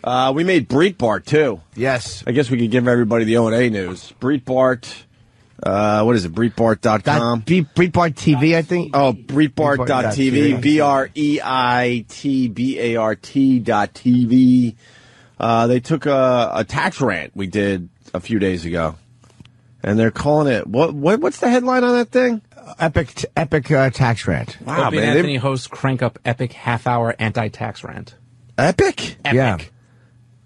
We made Breitbart, too. Yes. I guess we could give everybody the O&A news. Breitbart, what is it, Breitbart.com? Breitbart TV, I think. Oh, Breitbart.tv, BREITBART.TV. They took a tax rant we did a few days ago. And they're calling it, what's the headline on that thing? Epic tax rant. Wow, Opie and Anthony hosts crank up epic half-hour anti-tax rant. Epic? Yeah.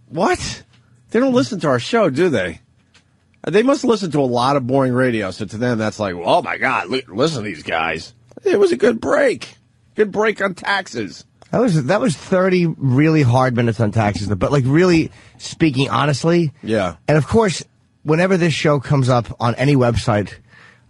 What? They don't listen to our show, do they? They must listen to a lot of boring radio, so to them that's like, oh my God, listen to these guys. It was a good break. Good break on taxes. That was 30 really hard minutes on taxes, but like really speaking honestly. Yeah. And of course, whenever this show comes up on any website,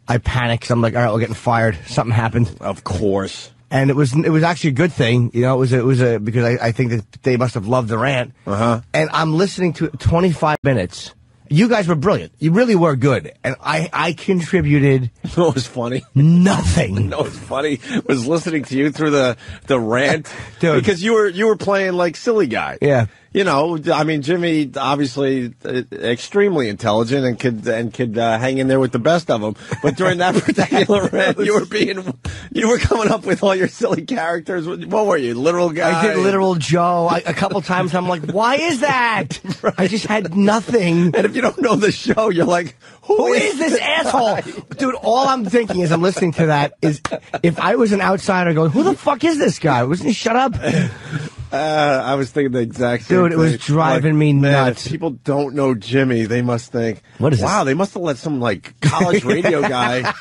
I panic because I'm like, all right, we're getting fired. Something happened. Of course. And it was actually a good thing, you know. It was because I think that they must have loved the rant. And I'm listening to it 25 minutes. You guys were brilliant. You really were good. And I contributed. You know what was funny? Nothing. You know what was funny? Was listening to you through the rant. Dude. Because you were playing like silly guy. Yeah. You know, I mean, Jimmy, obviously extremely intelligent and could hang in there with the best of them. But during that particular rant, you were coming up with all your silly characters. What were you, literal guy? I did literal Joe. A couple times I'm like, why is that? Right. I just had nothing. And if you don't know the show, you're like, who is this asshole? Dude, all I'm thinking as I'm listening to that is if I was an outsider going, who the fuck is this guy? Wasn't he shut up? I was thinking the exact same Dude, it was driving me nuts. If people don't know Jimmy, they must think, what is wow, this? they must have let some like college radio guy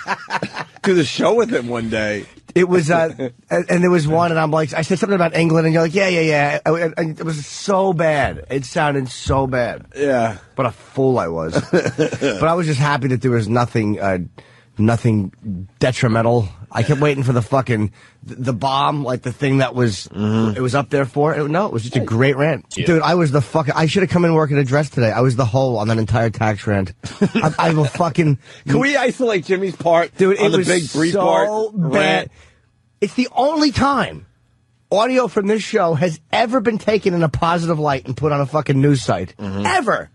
do the show with him one day. It was, and there was one, and I'm like, I said something about England, and you're like, yeah. And it was so bad. It sounded so bad. Yeah. What a fool I was. But I was just happy that there was nothing detrimental. I kept waiting for the bomb, like the thing that was, it was up there for. No, it was just a great rant. Yeah. Dude, I was I should have come in and work in a dress today. I was the hole on that entire tax rant. I will fucking. Can we isolate Jimmy's part? Dude, on it the was big so bad. Rant? It's the only time audio from this show has ever been taken in a positive light and put on a fucking news site. Ever.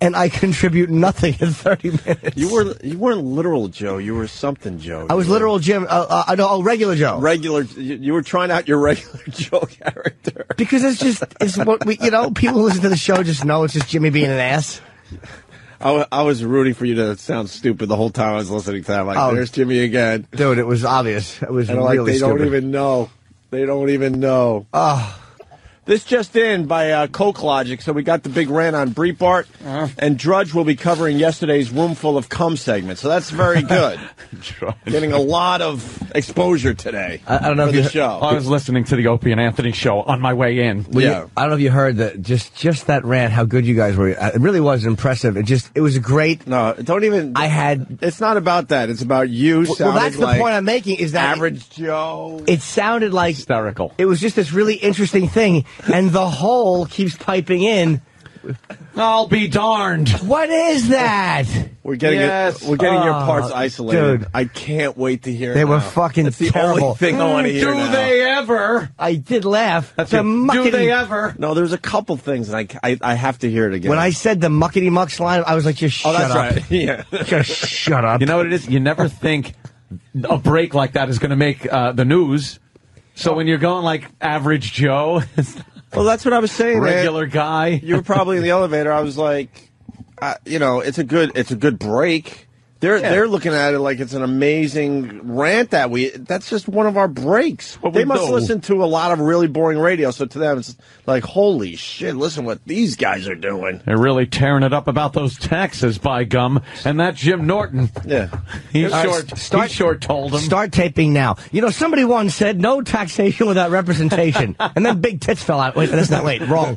And I contribute nothing in 30 minutes. You weren't literal Joe. You were something Joe. I was literal Jim. Regular Joe. Regular. You were trying out your regular Joe character. Because it's what we, people who listen to the show just know it's just Jimmy being an ass. I was rooting for you to sound stupid the whole time I was listening to that. I'm like, there's Jimmy again. Dude, it was obvious. It was really like, they stupid. don't even know. They don't even know. This just in by Coke Logic. So we got the big rant on Breitbart, and Drudge will be covering yesterday's Room Full of Cum segment. So that's very good. Getting a lot of exposure today. I don't know for if the show. I was listening to the Opie and Anthony show on my way in. I don't know if you heard that. Just that rant. How good you guys were. It really was impressive. It was a great. No, don't even. It's not about that. It's about you. Well, that's the point I'm making. Is that average Joe? It sounded like hysterical. It was just this really interesting thing. And the hole keeps piping in. I'll be darned. What is that? We're getting your parts isolated. Dude. I can't wait to hear it. They were now. fucking That's the terrible. only thing I want to hear Do now. they ever? I did laugh. Do they ever? No, there's a couple things, and I have to hear it again. When I said the muckety mucks line, I was like, just shut up. Right. Yeah. Just shut up. You know what it is? You never think a break like that is going to make the news. So when you're going like average Joe, well, that's what I was saying. Regular guy. You were probably in the elevator. I was like, it's a good break. They're looking at it like it's an amazing rant that's just one of our breaks. They must listen to a lot of really boring radio, so to them it's like, holy shit, listen what these guys are doing. They're really tearing it up about those taxes, by gum. And that Jim Norton. Yeah. He short told him. Start taping now. Somebody once said no taxation without representation. And then big tits fell out. Wait, wrong.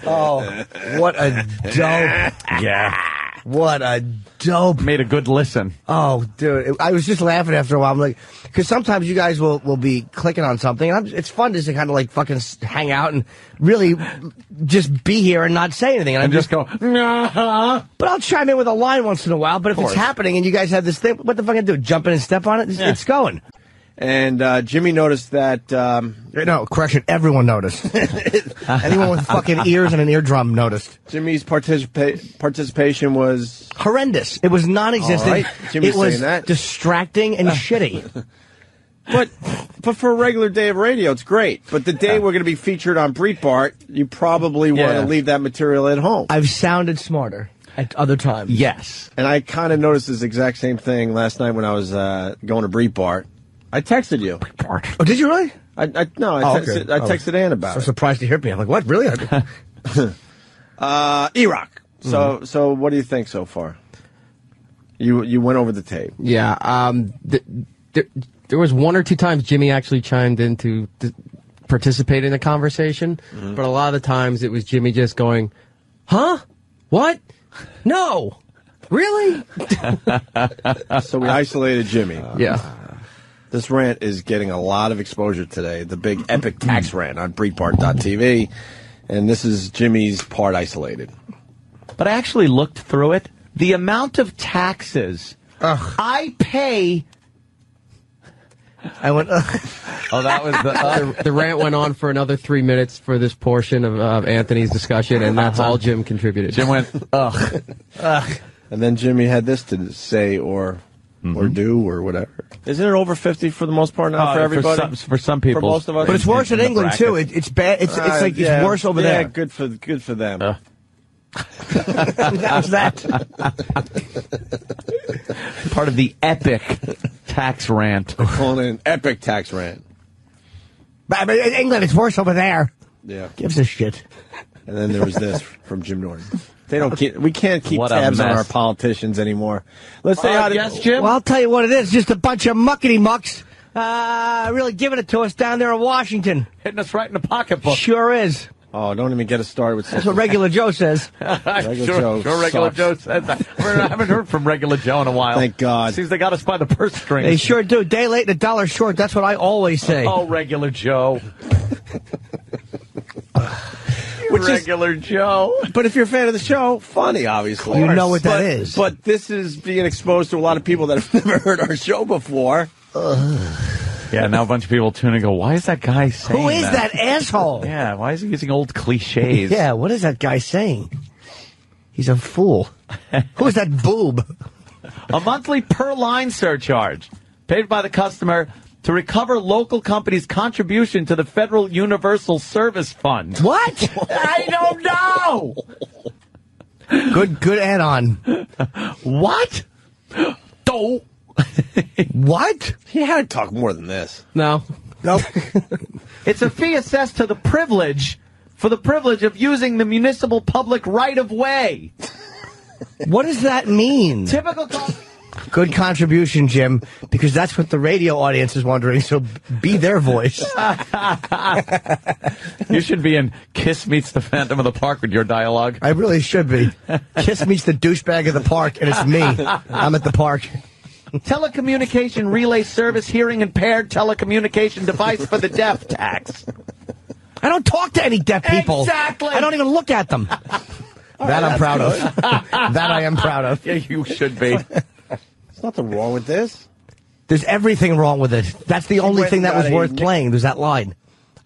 Oh, what a dope. Yeah. What a dope. Made a good listen. Oh, dude. I was just laughing after a while. I'm like, because sometimes you guys will be clicking on something, and it's fun just to kind of like fucking hang out and really just be here and not say anything. And just go, nah. But I'll chime in with a line once in a while. But if it's happening and you guys have this thing, what the fuck I do? Jump in and step on it? It's going. And Jimmy noticed that... no, correction, everyone noticed. Anyone with fucking ears and an eardrum noticed. Jimmy's participation was... horrendous. It was non-existent. All right. Jimmy's it was saying that. distracting and shitty. But for a regular day of radio, it's great. But the day we're going to be featured on Breitbart, you probably want to leave that material at home. I've sounded smarter at other times. Yes. And I kind of noticed this exact same thing last night when I was going to Breitbart. I texted you. Breitbart. Oh, did you really? I texted Ann about it. I'm surprised to hear me. I'm like, what? Really? E-Rock. So what do you think so far? You went over the tape. Yeah. There was one or two times Jimmy actually chimed in to participate in the conversation, but a lot of the times it was Jimmy just going, huh? What? No. Really? So we isolated Jimmy. Yeah. This rant is getting a lot of exposure today. The big epic tax rant on Breitbart.tv. And this is Jimmy's part isolated. But I actually looked through it. The amount of taxes I pay... I went, Oh, that was The rant went on for another 3 minutes for this portion of Anthony's discussion, and that's all Jim contributed. Jim went, ugh. And then Jimmy had this to say or do or whatever. Isn't it over 50 for the most part now for everybody? For some people. For most of us. but it's worse in England, too. It's bad. It's like it's worse over there. Yeah, good for them. How's that? Part of the epic tax rant. They're calling it an epic tax rant. But in England, it's worse over there. Yeah. Gives a shit. And then there was this from Jim Norton. We can't keep What tabs a on mess. our politicians anymore. Let's say how to... Yes, Jim? Well, I'll tell you what it is. Just a bunch of muckety-mucks really giving it to us down there in Washington. Hitting us right in the pocketbook. Sure is. Oh, don't even get us started with... That's what Regular Joe says. Joe Regular sucks. Joe says that. I haven't heard from Regular Joe in a while. Thank God. Seems they got us by the purse strings. They sure do. Day late and a dollar short. That's what I always say. Oh, Regular Joe. Which is- Regular Joe. But if you're a fan of the show, funny, obviously. You know what that is. But this is being exposed to a lot of people that have never heard our show before. Yeah, now a bunch of people tune and go, why is that guy saying Who is that asshole? Yeah, why is he using old cliches? Yeah, what is that guy saying? He's a fool. Who is that boob? A monthly per-line surcharge paid by the customer to recover local companies' contribution to the Federal Universal Service Fund. What? I don't know! Good add-on. What? Don't. What? He had to talk more than this. No. Nope. It's a fee assessed to the privilege of using the municipal public right-of-way. What does that mean? Typical cost. Good contribution, Jim, because that's what the radio audience is wondering, so be their voice. You should be in Kiss Meets the Phantom of the Park with your dialogue. I really should be. Kiss meets the douchebag of the park, and it's me. I'm at the park. Telecommunication relay service hearing impaired telecommunication device for the deaf tax. I don't talk to any deaf people. Exactly. I don't even look at them. That I'm proud of. That I am proud of. Yeah, you should be. There's nothing wrong with this. There's everything wrong with it. That's the only thing that was worth playing. There's that line.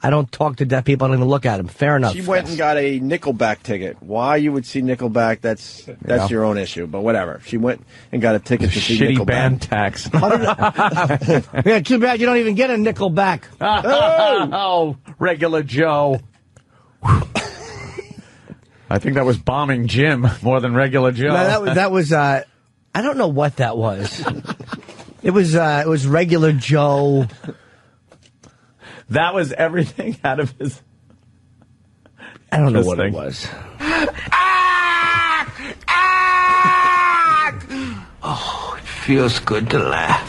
I don't talk to deaf people. I don't even look at them. Fair enough. She went and got a Nickelback ticket. Why you would see Nickelback, that's your own issue, but whatever. She went and got a ticket to see Shitty Nickelback. band tax. Yeah, too bad you don't even get a nickel back. Oh, Regular Joe. I think that was bombing Jim more than Regular Joe. No, that was I don't know what that was. It was Regular Joe. That was everything out of his... I don't know This what thing. it was. Oh, it feels good to laugh.